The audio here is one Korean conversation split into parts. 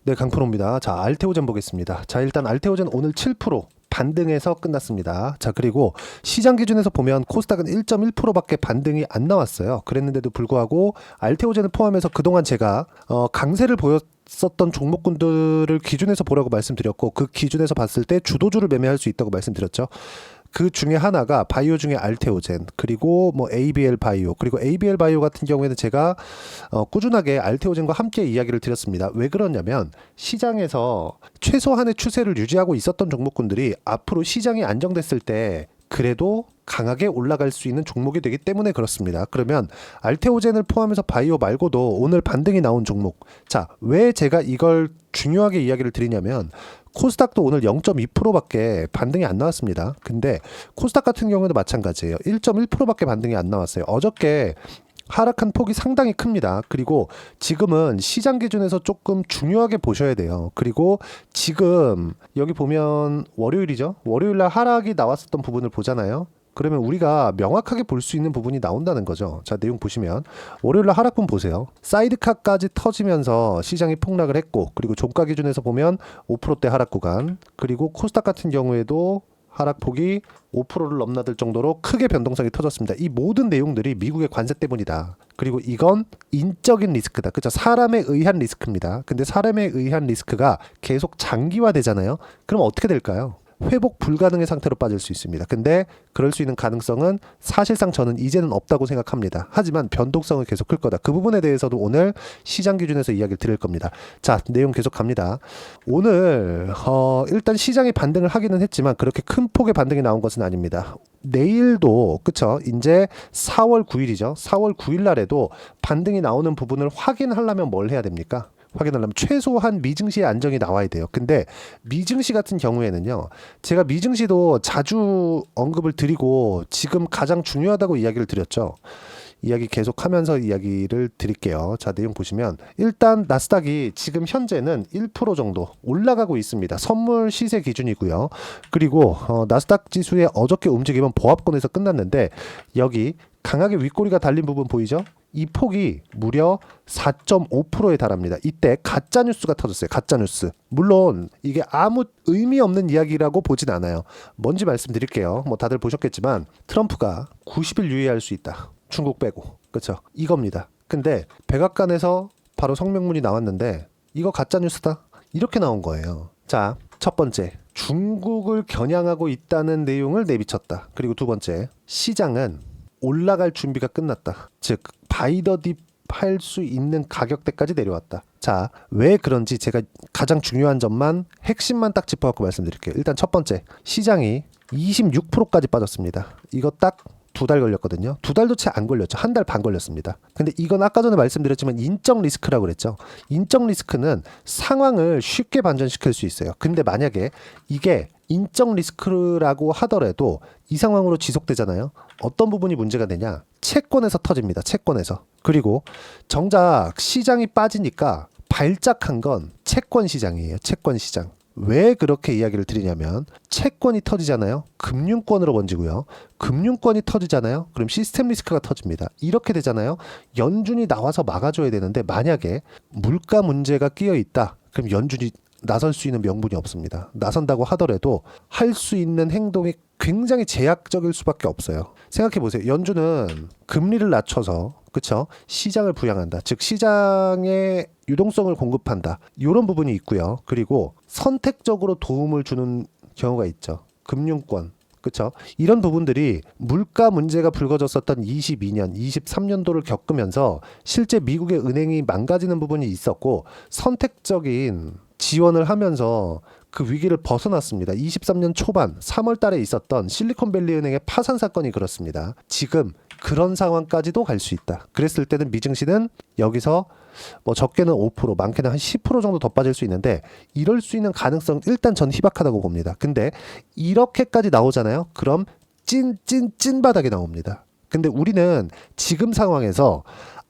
네, 강프로입니다. 자, 알테오젠 보겠습니다. 자, 일단 알테오젠 오늘 7% 반등해서 끝났습니다. 자, 그리고 시장 기준에서 보면 코스닥은 1.1%밖에 반등이 안 나왔어요. 그랬는데도 불구하고 알테오젠을 포함해서 그동안 제가 강세를 보였었던 종목군들을 기준에서 보라고 말씀드렸고, 그 기준에서 봤을 때 주도주를 매매할 수 있다고 말씀드렸죠. 그 중에 하나가 바이오 중에 알테오젠, 그리고 뭐 ABL 바이오, 그리고 ABL 바이오 같은 경우에는 제가 꾸준하게 알테오젠과 함께 이야기를 드렸습니다. 왜 그러냐면 시장에서 최소한의 추세를 유지하고 있었던 종목군들이 앞으로 시장이 안정됐을 때 그래도 강하게 올라갈 수 있는 종목이 되기 때문에 그렇습니다. 그러면 알테오젠을 포함해서 바이오 말고도 오늘 반등이 나온 종목, 자, 왜 제가 이걸 중요하게 이야기를 드리냐면 코스닥도 오늘 0.2%밖에 반등이 안 나왔습니다. 근데 코스닥 같은 경우에도 마찬가지예요. 1.1%밖에 반등이 안 나왔어요. 어저께 하락한 폭이 상당히 큽니다. 그리고 지금은 시장 기준에서 조금 중요하게 보셔야 돼요. 그리고 지금 여기 보면 월요일이죠. 월요일날 하락이 나왔었던 부분을 보잖아요. 그러면 우리가 명확하게 볼 수 있는 부분이 나온다는 거죠. 자, 내용 보시면 월요일날 하락분 보세요. 사이드카까지 터지면서 시장이 폭락을 했고, 그리고 종가 기준에서 보면 5%대 하락 구간, 그리고 코스닥 같은 경우에도 하락폭이 5%를 넘나들 정도로 크게 변동성이 터졌습니다. 이 모든 내용들이 미국의 관세 때문이다. 그리고 이건 인적인 리스크다. 그렇죠? 사람에 의한 리스크입니다. 근데 사람에 의한 리스크가 계속 장기화되잖아요. 그럼 어떻게 될까요? 회복 불가능의 상태로 빠질 수 있습니다. 근데 그럴 수 있는 가능성은 사실상 저는 이제는 없다고 생각합니다. 하지만 변동성은 계속 클 거다. 그 부분에 대해서도 오늘 시장 기준에서 이야기를 드릴 겁니다. 자, 내용 계속 갑니다. 오늘 일단 시장이 반등을 하기는 했지만 그렇게 큰 폭의 반등이 나온 것은 아닙니다. 내일도, 그쵸, 이제 4월 9일이죠. 4월 9일 날에도 반등이 나오는 부분을 확인하려면 뭘 해야 됩니까? 확인하려면 최소한 미증시의 안정이 나와야 돼요. 근데 미증시 같은 경우에는요, 제가 미증시도 자주 언급을 드리고 지금 가장 중요하다고 이야기를 드렸죠. 이야기 계속하면서 이야기를 드릴게요. 자, 내용 보시면 일단 나스닥이 지금 현재는 1% 정도 올라가고 있습니다. 선물 시세 기준이고요. 그리고 나스닥 지수의 어저께 움직임은 보합권에서 끝났는데 여기 강하게 윗꼬리가 달린 부분 보이죠? 이 폭이 무려 4.5%에 달합니다. 이때 가짜뉴스가 터졌어요. 가짜뉴스. 물론 이게 아무 의미 없는 이야기라고 보진 않아요. 뭔지 말씀드릴게요. 뭐 다들 보셨겠지만 트럼프가 90일 유예할 수 있다. 중국 빼고. 그렇죠? 이겁니다. 근데 백악관에서 바로 성명문이 나왔는데 이거 가짜뉴스다. 이렇게 나온 거예요. 자, 첫 번째. 중국을 겨냥하고 있다는 내용을 내비쳤다. 그리고 두 번째. 시장은 올라갈 준비가 끝났다. 즉 바이더딥 할 수 있는 가격대까지 내려왔다. 자, 왜 그런지 제가 가장 중요한 점만, 핵심만 딱 짚어갖고 말씀드릴게요. 일단 첫 번째, 시장이 26%까지 빠졌습니다. 이거 딱 2달 걸렸거든요. 2달도 채 안 걸렸죠. 1달 반 걸렸습니다. 근데 이건 아까 전에 말씀드렸지만 인적 리스크라고 그랬죠. 인적 리스크는 상황을 쉽게 반전시킬 수 있어요. 근데 만약에 이게 인적 리스크라고 하더라도 이 상황으로 지속되잖아요. 어떤 부분이 문제가 되냐? 채권에서 터집니다. 채권에서. 그리고 정작 시장이 빠지니까 발작한 건 채권 시장이에요. 채권 시장. 왜 그렇게 이야기를 드리냐면 채권이 터지잖아요. 금융권으로 번지고요. 금융권이 터지잖아요. 그럼 시스템 리스크가 터집니다. 이렇게 되잖아요. 연준이 나와서 막아줘야 되는데 만약에 물가 문제가 끼어 있다. 그럼 연준이 나설 수 있는 명분이 없습니다. 나선다고 하더라도 할 수 있는 행동이 굉장히 제약적일 수밖에 없어요. 생각해 보세요. 연준은 금리를 낮춰서, 그쵸, 시장을 부양한다. 즉 시장에 유동성을 공급한다. 이런 부분이 있고요. 그리고 선택적으로 도움을 주는 경우가 있죠. 금융권. 그렇죠? 이런 부분들이 물가 문제가 불거졌었던 22년, 23년도를 겪으면서 실제 미국의 은행이 망가지는 부분이 있었고 선택적인 지원을 하면서 그 위기를 벗어났습니다. 23년 초반 3월 달에 있었던 실리콘밸리 은행의 파산 사건이 그렇습니다. 지금 그런 상황까지도 갈 수 있다. 그랬을 때는 미증시는 여기서 뭐 적게는 5%, 많게는 한 10% 정도 더 빠질 수 있는데 이럴 수 있는 가능성 일단 전 희박하다고 봅니다. 근데 이렇게까지 나오잖아요. 그럼 찐 바닥이 나옵니다. 근데 우리는 지금 상황에서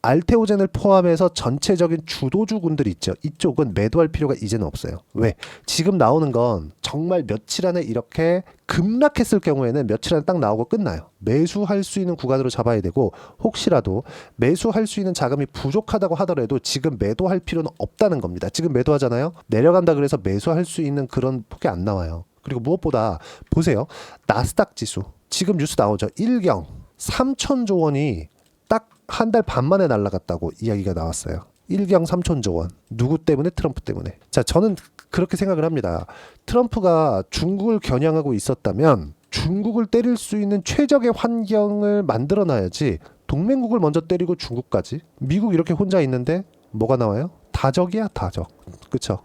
알테오젠을 포함해서 전체적인 주도주군들 있죠. 이쪽은 매도할 필요가 이제는 없어요. 왜? 지금 나오는 건 정말 며칠 안에 이렇게 급락했을 경우에는 며칠 안에 딱 나오고 끝나요. 매수할 수 있는 구간으로 잡아야 되고, 혹시라도 매수할 수 있는 자금이 부족하다고 하더라도 지금 매도할 필요는 없다는 겁니다. 지금 매도하잖아요. 내려간다 그래서 매수할 수 있는 그런 폭이 안 나와요. 그리고 무엇보다 보세요. 나스닥 지수 지금 뉴스 나오죠. 일경 3천조 원이 딱 한 달 반 만에 날아갔다고 이야기가 나왔어요. 일경 3천조 원. 누구 때문에? 트럼프 때문에. 자, 저는 그렇게 생각을 합니다. 트럼프가 중국을 겨냥하고 있었다면 중국을 때릴 수 있는 최적의 환경을 만들어놔야지, 동맹국을 먼저 때리고 중국까지. 미국 이렇게 혼자 있는데 뭐가 나와요? 다적이야, 다적. 그쵸?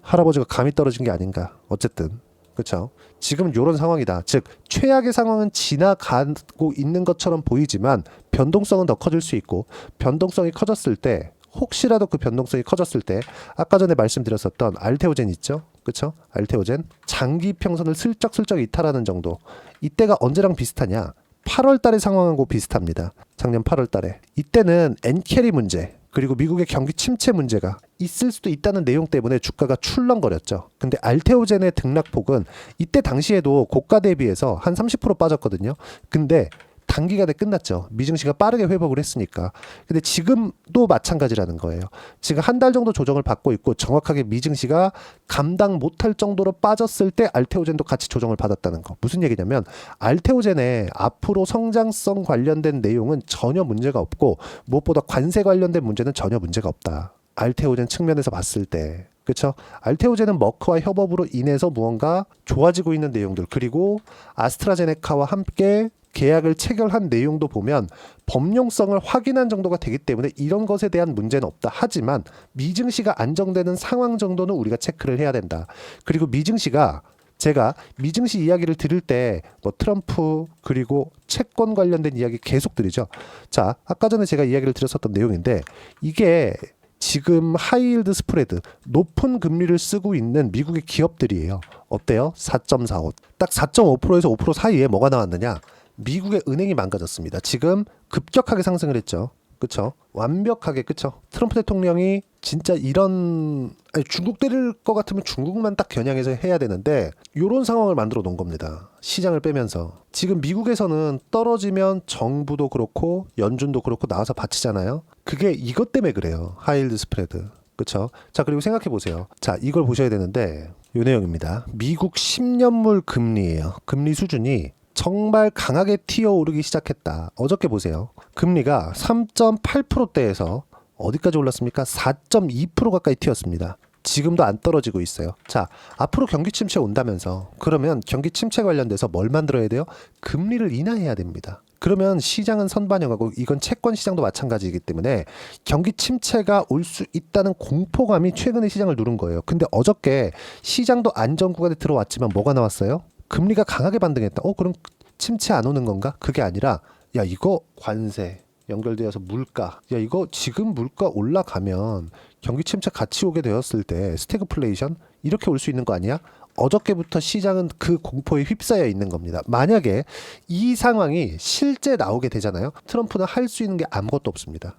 할아버지가 감이 떨어진 게 아닌가. 어쨌든 그렇죠. 지금 이런 상황이다. 즉 최악의 상황은 지나가고 있는 것처럼 보이지만 변동성은 더 커질 수 있고, 변동성이 커졌을 때, 혹시라도 그 변동성이 커졌을 때 아까 전에 말씀드렸었던 알테오젠 있죠. 그렇죠? 알테오젠 장기 평선을 슬쩍슬쩍 이탈하는 정도. 이때가 언제랑 비슷하냐? 8월 달의 상황하고 비슷합니다. 작년 8월 달에. 이때는 엔캐리 문제, 그리고 미국의 경기 침체 문제가 있을 수도 있다는 내용 때문에 주가가 출렁거렸죠. 근데 알테오젠의 등락폭은 이때 당시에도 고가 대비해서 한 30% 빠졌거든요. 근데 단기간에 끝났죠. 미증시가 빠르게 회복을 했으니까. 근데 지금도 마찬가지라는 거예요. 지금 한 달 정도 조정을 받고 있고, 정확하게 미증시가 감당 못할 정도로 빠졌을 때 알테오젠도 같이 조정을 받았다는 거. 무슨 얘기냐면 알테오젠의 앞으로 성장성 관련된 내용은 전혀 문제가 없고, 무엇보다 관세 관련된 문제는 전혀 문제가 없다. 알테오젠 측면에서 봤을 때. 그렇죠? 알테오젠은 머크와 협업으로 인해서 무언가 좋아지고 있는 내용들, 그리고 아스트라제네카와 함께 계약을 체결한 내용도 보면 범용성을 확인한 정도가 되기 때문에 이런 것에 대한 문제는 없다. 하지만 미증시가 안정되는 상황 정도는 우리가 체크를 해야 된다. 그리고 미증시가, 제가 미증시 이야기를 들을 때 뭐 트럼프 그리고 채권 관련된 이야기 계속 드리죠. 자, 아까 전에 제가 이야기를 드렸었던 내용인데, 이게 지금 하이힐드 스프레드, 높은 금리를 쓰고 있는 미국의 기업들이에요. 어때요? 4.45. 딱 4.5%에서 5% 사이에 뭐가 나왔느냐? 미국의 은행이 망가졌습니다. 지금 급격하게 상승을 했죠. 그쵸? 완벽하게. 그쵸? 트럼프 대통령이 진짜 이런, 아니, 중국 때릴 것 같으면 중국만 딱 겨냥해서 해야 되는데 이런 상황을 만들어 놓은 겁니다. 시장을 빼면서. 지금 미국에서는 떨어지면 정부도 그렇고 연준도 그렇고 나와서 받치잖아요. 그게 이것 때문에 그래요. 하이힐드 스프레드. 그쵸? 자, 그리고 생각해 보세요. 자, 이걸 보셔야 되는데 이 내용입니다. 미국 10년물 금리예요. 금리 수준이 정말 강하게 튀어오르기 시작했다. 어저께 보세요. 금리가 3.8%대에서 어디까지 올랐습니까? 4.2% 가까이 튀었습니다. 지금도 안 떨어지고 있어요. 자, 앞으로 경기 침체 온다면서, 그러면 경기 침체 관련돼서 뭘 만들어야 돼요? 금리를 인하해야 됩니다. 그러면 시장은 선반영하고, 이건 채권 시장도 마찬가지이기 때문에 경기 침체가 올 수 있다는 공포감이 최근에 시장을 누른 거예요. 근데 어저께 시장도 안정 구간에 들어왔지만 뭐가 나왔어요? 금리가 강하게 반등했다. 그럼 침체 안 오는 건가? 그게 아니라, 야, 이거 관세 연결되어서 물가, 야, 이거 지금 물가 올라가면 경기 침체 같이 오게 되었을 때 스태그플레이션 이렇게 올 수 있는 거 아니야? 어저께부터 시장은 그 공포에 휩싸여 있는 겁니다. 만약에 이 상황이 실제 나오게 되잖아요. 트럼프는 할 수 있는 게 아무것도 없습니다.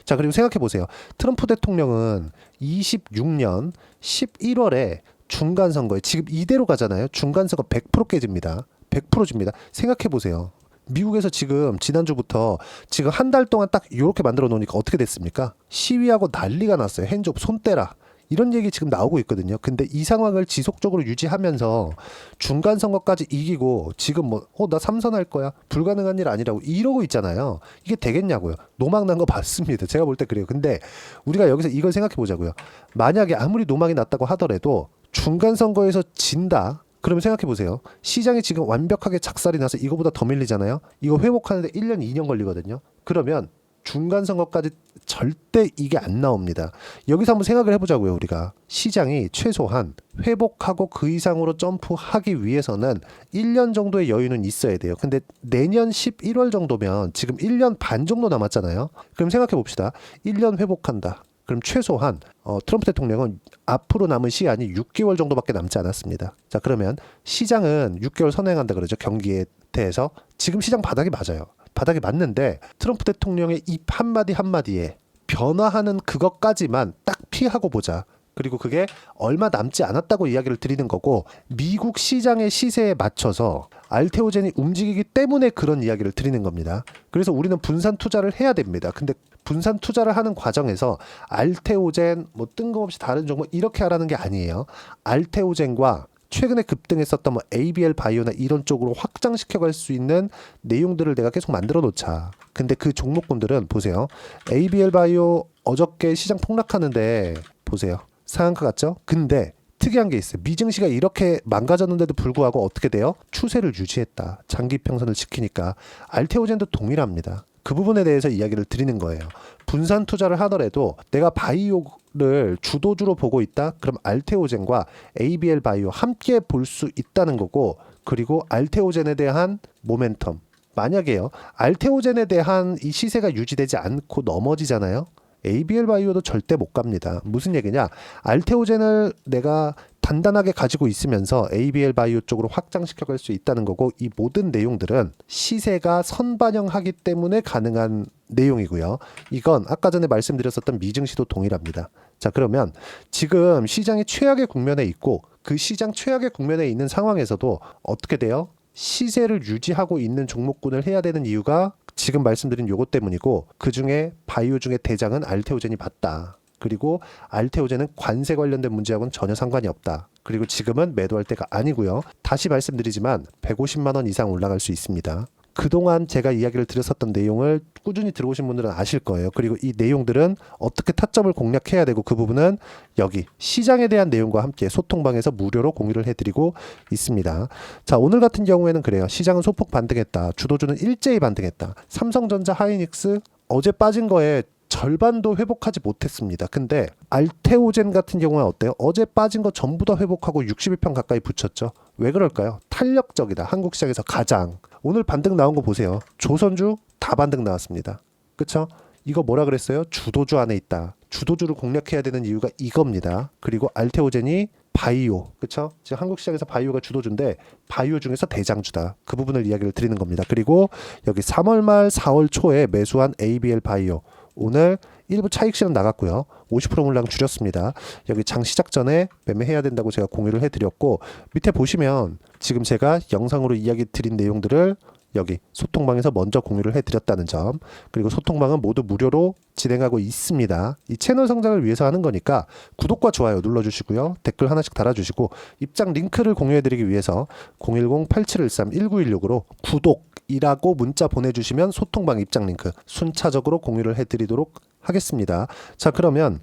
자, 그리고 생각해 보세요. 트럼프 대통령은 26년 11월에 중간선거에, 지금 이대로 가잖아요. 중간선거 100% 깨집니다. 100% 집니다. 생각해 보세요. 미국에서 지금 지난주부터 지금 한 달 동안 딱 이렇게 만들어 놓으니까 어떻게 됐습니까? 시위하고 난리가 났어요. 핸즈업, 손 떼라. 이런 얘기 지금 나오고 있거든요. 근데 이 상황을 지속적으로 유지하면서 중간선거까지 이기고 지금 나 삼선할 거야. 불가능한 일 아니라고 이러고 있잖아요. 이게 되겠냐고요. 노망난 거 봤습니다. 제가 볼 때 그래요. 근데 우리가 여기서 이걸 생각해 보자고요. 만약에 아무리 노망이 났다고 하더라도 중간선거에서 진다. 그러면 생각해 보세요. 시장이 지금 완벽하게 작살이 나서 이거보다 더 밀리잖아요. 이거 회복하는데 1년, 2년 걸리거든요. 그러면 중간선거까지 절대 이게 안 나옵니다. 여기서 한번 생각을 해보자고요. 우리가 시장이 최소한 회복하고 그 이상으로 점프하기 위해서는 1년 정도의 여유는 있어야 돼요. 근데 내년 11월 정도면 지금 1년 반 정도 남았잖아요. 그럼 생각해 봅시다. 1년 회복한다. 그럼 최소한 트럼프 대통령은 앞으로 남은 시간이 6개월 정도밖에 남지 않았습니다. 자, 그러면 시장은 6개월 선행한다 그러죠. 경기에 대해서. 지금 시장 바닥이 맞아요. 바닥에 맞는데 트럼프 대통령의 입 한마디 한마디에 변화하는 그것까지만 딱 피하고 보자. 그리고 그게 얼마 남지 않았다고 이야기를 드리는 거고, 미국 시장의 시세에 맞춰서 알테오젠이 움직이기 때문에 그런 이야기를 드리는 겁니다. 그래서 우리는 분산 투자를 해야 됩니다. 근데 분산 투자를 하는 과정에서 알테오젠 뭐 뜬금없이 다른 종목 이렇게 하라는 게 아니에요. 알테오젠과 최근에 급등했었던 뭐 ABL 바이오나 이런 쪽으로 확장시켜 갈 수 있는 내용들을 내가 계속 만들어 놓자. 근데 그 종목군들은 보세요. ABL 바이오 어저께 시장 폭락하는데 보세요. 상한가 같죠? 근데 특이한 게 있어요. 미증시가 이렇게 망가졌는데도 불구하고 어떻게 돼요? 추세를 유지했다. 장기 평선을 지키니까. 알테오젠도 동일합니다. 그 부분에 대해서 이야기를 드리는 거예요. 분산 투자를 하더라도 내가 바이오를 주도주로 보고 있다? 그럼 알테오젠과 ABL 바이오 함께 볼 수 있다는 거고, 그리고 알테오젠에 대한 모멘텀. 만약에요. 알테오젠에 대한 이 시세가 유지되지 않고 넘어지잖아요. ABL 바이오도 절대 못 갑니다. 무슨 얘기냐? 알테오젠을 내가 단단하게 가지고 있으면서 ABL 바이오 쪽으로 확장시켜 갈 수 있다는 거고, 이 모든 내용들은 시세가 선반영하기 때문에 가능한 내용이고요. 이건 아까 전에 말씀드렸었던 미증시도 동일합니다. 자, 그러면 지금 시장이 최악의 국면에 있고, 그 시장 최악의 국면에 있는 상황에서도 어떻게 돼요? 시세를 유지하고 있는 종목군을 해야 되는 이유가 지금 말씀드린 요것 때문이고, 그 중에 바이오 중에 대장은 알테오젠이 맞다. 그리고 알테오젠은 관세 관련된 문제하고는 전혀 상관이 없다. 그리고 지금은 매도할 때가 아니고요. 다시 말씀드리지만 150만 원 이상 올라갈 수 있습니다. 그동안 제가 이야기를 드렸었던 내용을 꾸준히 들어오신 분들은 아실 거예요. 그리고 이 내용들은 어떻게 타점을 공략해야 되고, 그 부분은 여기 시장에 대한 내용과 함께 소통방에서 무료로 공유를 해드리고 있습니다. 자, 오늘 같은 경우에는 그래요. 시장은 소폭 반등했다. 주도주는 일제히 반등했다. 삼성전자, 하이닉스 어제 빠진 거에 절반도 회복하지 못했습니다. 근데 알테오젠 같은 경우는 어때요? 어제 빠진 거 전부 다 회복하고 61평 가까이 붙였죠. 왜 그럴까요? 탄력적이다. 한국 시장에서 가장. 오늘 반등 나온 거 보세요. 조선주 다 반등 나왔습니다. 그쵸? 이거 뭐라 그랬어요? 주도주 안에 있다. 주도주를 공략해야 되는 이유가 이겁니다. 그리고 알테오젠이 바이오, 그쵸? 지금 한국 시장에서 바이오가 주도주인데 바이오 중에서 대장주다. 그 부분을 이야기를 드리는 겁니다. 그리고 여기 3월 말 4월 초에 매수한 ABL 바이오, 오늘 일부 차익 실현 나갔고요. 50% 물량 줄였습니다. 여기 장 시작 전에 매매해야 된다고 제가 공유를 해드렸고, 밑에 보시면 지금 제가 영상으로 이야기 드린 내용들을 여기 소통방에서 먼저 공유를 해드렸다는 점, 그리고 소통방은 모두 무료로 진행하고 있습니다. 이 채널 성장을 위해서 하는 거니까 구독과 좋아요 눌러주시고요. 댓글 하나씩 달아주시고, 입장 링크를 공유해드리기 위해서 010-8713-1916으로 구독이라고 문자 보내주시면 소통방 입장 링크 순차적으로 공유를 해드리도록 하겠습니다. 자, 그러면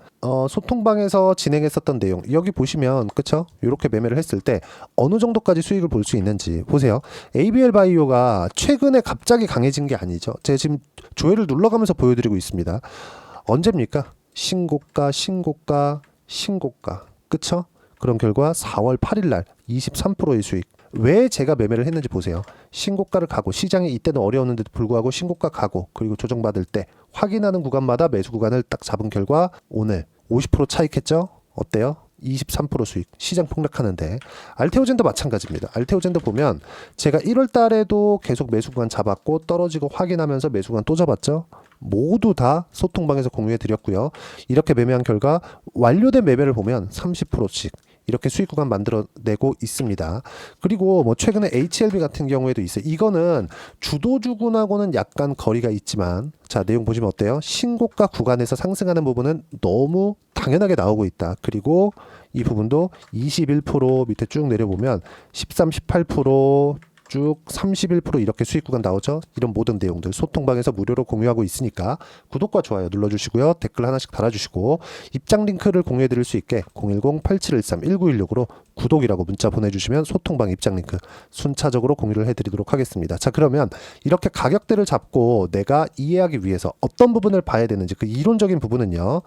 소통방에서 진행했었던 내용 여기 보시면, 그쵸? 이렇게 매매를 했을 때 어느 정도까지 수익을 볼 수 있는지 보세요. ABL 바이오가 최근에 갑자기 강해진 게 아니죠. 제가 지금 조회를 눌러가면서 보여드리고 있습니다. 언제입니까? 신고가, 신고가, 신고가. 그쵸? 그런 결과 4월 8일 날 23%의 수익. 왜 제가 매매를 했는지 보세요. 신고가를 가고, 시장이 이때는 어려웠는데도 불구하고 신고가 가고, 그리고 조정받을 때 확인하는 구간마다 매수 구간을 딱 잡은 결과 오늘 50% 차익했죠? 어때요? 23% 수익. 시장 폭락하는데. 알테오젠도 마찬가지입니다. 알테오젠도 보면 제가 1월 달에도 계속 매수 구간 잡았고, 떨어지고 확인하면서 매수 구간 또 잡았죠? 모두 다 소통방에서 공유해 드렸고요. 이렇게 매매한 결과 완료된 매매를 보면 30%씩 이렇게 수익 구간 만들어내고 있습니다. 그리고 뭐 최근에 HLB 같은 경우에도 있어요. 이거는 주도주군하고는 약간 거리가 있지만, 자, 내용 보시면 어때요? 신고가 구간에서 상승하는 부분은 너무 당연하게 나오고 있다. 그리고 이 부분도 21% 밑에 쭉 내려보면 13, 18% 쭉 31% 이렇게 수익 구간 나오죠. 이런 모든 내용들 소통방에서 무료로 공유하고 있으니까 구독과 좋아요 눌러주시고요. 댓글 하나씩 달아주시고, 입장 링크를 공유해 드릴 수 있게 010-8713-1916으로 구독이라고 문자 보내주시면 소통방 입장 링크 순차적으로 공유를 해드리도록 하겠습니다. 자, 그러면 이렇게 가격대를 잡고 내가 이해하기 위해서 어떤 부분을 봐야 되는지, 그 이론적인 부분은요,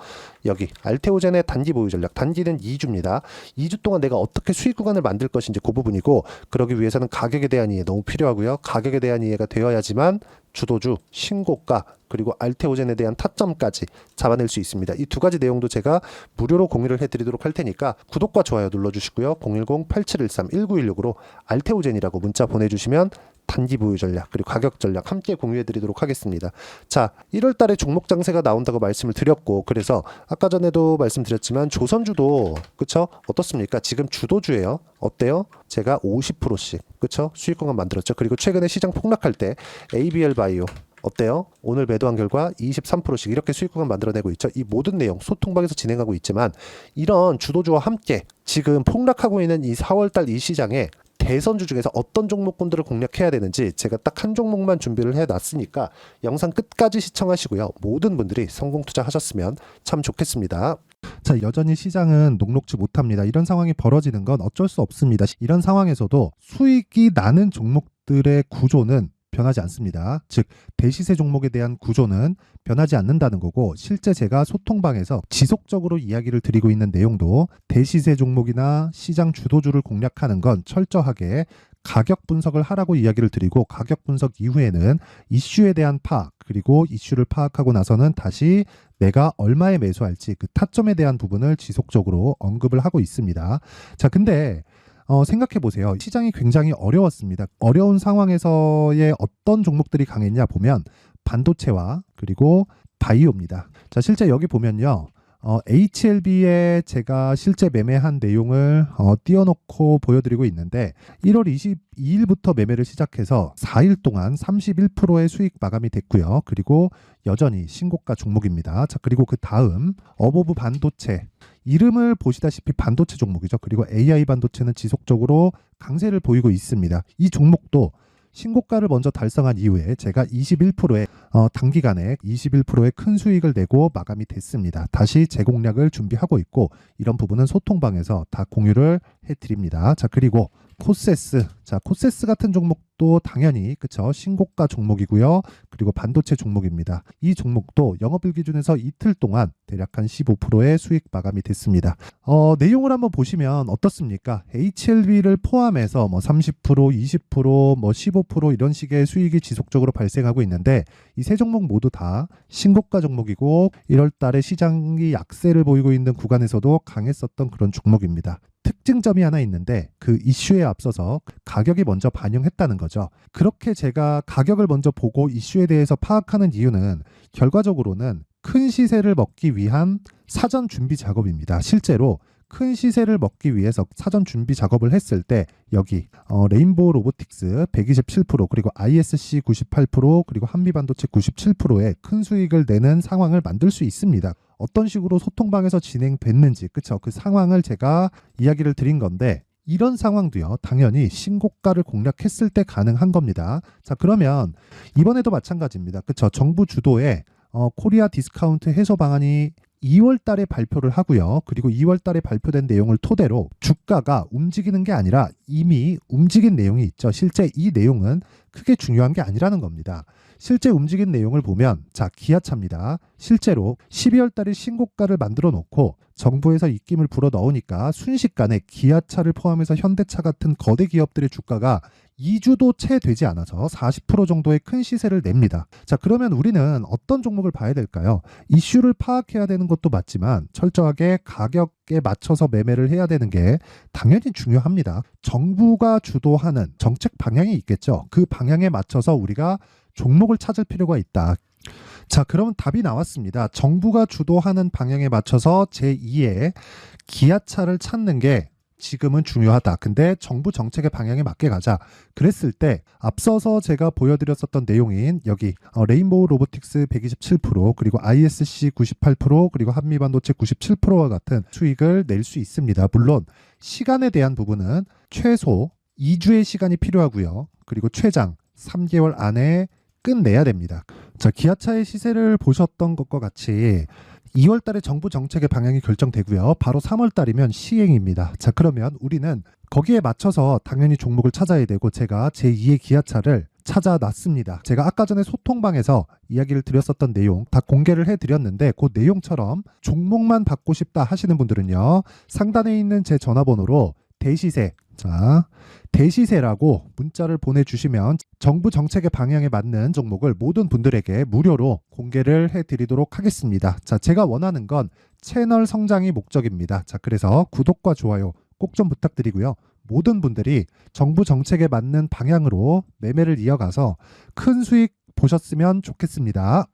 여기 알테오젠의 단기 보유 전략, 단기는 2주입니다. 2주 동안 내가 어떻게 수익 구간을 만들 것인지 그 부분이고, 그러기 위해서는 가격에 대한 이해 너무 필요하고요. 가격에 대한 이해가 되어야지만 주도주, 신고가, 그리고 알테오젠에 대한 타점까지 잡아낼 수 있습니다. 이 두 가지 내용도 제가 무료로 공유를 해드리도록 할 테니까 구독과 좋아요 눌러주시고요. 010-8713-1916으로 알테오젠이라고 문자 보내주시면 단기 보유 전략 그리고 가격 전략 함께 공유해 드리도록 하겠습니다. 자, 1월 달에 종목 장세가 나온다고 말씀을 드렸고, 그래서 아까 전에도 말씀드렸지만 조선주도 그쵸? 어떻습니까? 지금 주도주예요. 어때요? 제가 50%씩 그쵸? 수익권만 만들었죠. 그리고 최근에 시장 폭락할 때 ABL 바이오 어때요? 오늘 매도한 결과 23%씩 이렇게 수익권을 만들어내고 있죠. 이 모든 내용 소통방에서 진행하고 있지만, 이런 주도주와 함께 지금 폭락하고 있는 이 4월달 이 시장에 대선주 중에서 어떤 종목군들을 공략해야 되는지 제가 딱 한 종목만 준비를 해놨으니까 영상 끝까지 시청하시고요. 모든 분들이 성공 투자하셨으면 참 좋겠습니다. 자, 여전히 시장은 녹록지 못합니다. 이런 상황이 벌어지는 건 어쩔 수 없습니다. 이런 상황에서도 수익이 나는 종목들의 구조는 변하지 않습니다. 즉, 대시세 종목에 대한 구조는 변하지 않는다는 거고, 실제 제가 소통방에서 지속적으로 이야기를 드리고 있는 내용도 대시세 종목이나 시장 주도주를 공략하는 건 철저하게 가격 분석을 하라고 이야기를 드리고, 가격 분석 이후에는 이슈에 대한 파악, 그리고 이슈를 파악하고 나서는 다시 내가 얼마에 매수할지 그 타점에 대한 부분을 지속적으로 언급을 하고 있습니다. 자, 근데 생각해 보세요. 시장이 굉장히 어려웠습니다. 어려운 상황에서의 어떤 종목들이 강했냐 보면 반도체와 그리고 바이오입니다. 자, 실제 여기 보면요. HLB에 제가 실제 매매한 내용을 띄워놓고 보여드리고 있는데, 1월 22일부터 매매를 시작해서 4일 동안 31%의 수익 마감이 됐고요. 그리고 여전히 신고가 종목입니다. 자, 그리고 그 다음 어보브 반도체, 이름을 보시다시피 반도체 종목이죠. 그리고 AI 반도체는 지속적으로 강세를 보이고 있습니다. 이 종목도 신고가를 먼저 달성한 이후에 제가 21%의 단기간에 21%의 큰 수익을 내고 마감이 됐습니다. 다시 재공략을 준비하고 있고, 이런 부분은 소통방에서 다 공유를 해드립니다. 자, 그리고 코세스. 자, 코세스 같은 종목도 당연히 그쵸, 신고가 종목이고요. 그리고 반도체 종목입니다. 이 종목도 영업일 기준에서 이틀 동안 대략 한 15%의 수익 마감이 됐습니다. 내용을 한번 보시면 어떻습니까? HLB를 포함해서 뭐 30%, 20%, 뭐 15% 이런 식의 수익이 지속적으로 발생하고 있는데, 이 세 종목 모두 다 신고가 종목이고 1월 달에 시장이 약세를 보이고 있는 구간에서도 강했었던 그런 종목입니다. 특징점이 하나 있는데, 그 이슈에 앞서서 가격이 먼저 반영했다는 거죠. 그렇게 제가 가격을 먼저 보고 이슈에 대해서 파악하는 이유는 결과적으로는 큰 시세를 먹기 위한 사전 준비 작업입니다. 실제로 큰 시세를 먹기 위해서 사전 준비 작업을 했을 때 여기 레인보우 로보틱스 127%, 그리고 ISC 98%, 그리고 한미반도체 97%의 큰 수익을 내는 상황을 만들 수 있습니다. 어떤 식으로 소통방에서 진행됐는지 그쵸, 그 상황을 제가 이야기를 드린 건데, 이런 상황도요 당연히 신고가를 공략했을 때 가능한 겁니다. 자, 그러면 이번에도 마찬가지입니다. 그쵸, 정부 주도의 코리아 디스카운트 해소 방안이 2월 달에 발표를 하고요. 그리고 2월 달에 발표된 내용을 토대로 주가가 움직이는 게 아니라 이미 움직인 내용이 있죠. 실제 이 내용은 크게 중요한 게 아니라는 겁니다. 실제 움직인 내용을 보면, 자, 기아차입니다. 실제로 12월 달에 신고가를 만들어 놓고 정부에서 입김을 불어 넣으니까 순식간에 기아차를 포함해서 현대차 같은 거대 기업들의 주가가 2주도 채 되지 않아서 40% 정도의 큰 시세를 냅니다. 자, 그러면 우리는 어떤 종목을 봐야 될까요? 이슈를 파악해야 되는 것도 맞지만 철저하게 가격에 맞춰서 매매를 해야 되는 게 당연히 중요합니다. 정부가 주도하는 정책 방향이 있겠죠. 그 방향에 맞춰서 우리가 종목을 찾을 필요가 있다. 자, 그럼 답이 나왔습니다. 정부가 주도하는 방향에 맞춰서 제2의 기아차를 찾는 게 지금은 중요하다. 근데 정부 정책의 방향에 맞게 가자. 그랬을 때 앞서서 제가 보여드렸었던 내용인 여기 레인보우 로보틱스 127%, 그리고 ISC 98%, 그리고 한미반도체 97%와 같은 수익을 낼 수 있습니다. 물론 시간에 대한 부분은 최소 2주의 시간이 필요하고요. 그리고 최장 3개월 안에 끝내야 됩니다. 자, 기아차의 시세를 보셨던 것과 같이 2월 달에 정부 정책의 방향이 결정되고요. 바로 3월 달이면 시행입니다. 자, 그러면 우리는 거기에 맞춰서 당연히 종목을 찾아야 되고, 제가 제2의 기아차를 찾아놨습니다. 제가 아까 전에 소통방에서 이야기를 드렸었던 내용 다 공개를 해드렸는데, 그 내용처럼 종목만 받고 싶다 하시는 분들은요, 상단에 있는 제 전화번호로 대시세, 자, 대시세라고 문자를 보내주시면 정부 정책의 방향에 맞는 종목을 모든 분들에게 무료로 공개를 해드리도록 하겠습니다. 자, 제가 원하는 건 채널 성장이 목적입니다. 자, 그래서 구독과 좋아요 꼭 좀 부탁드리고요. 모든 분들이 정부 정책에 맞는 방향으로 매매를 이어가서 큰 수익 보셨으면 좋겠습니다.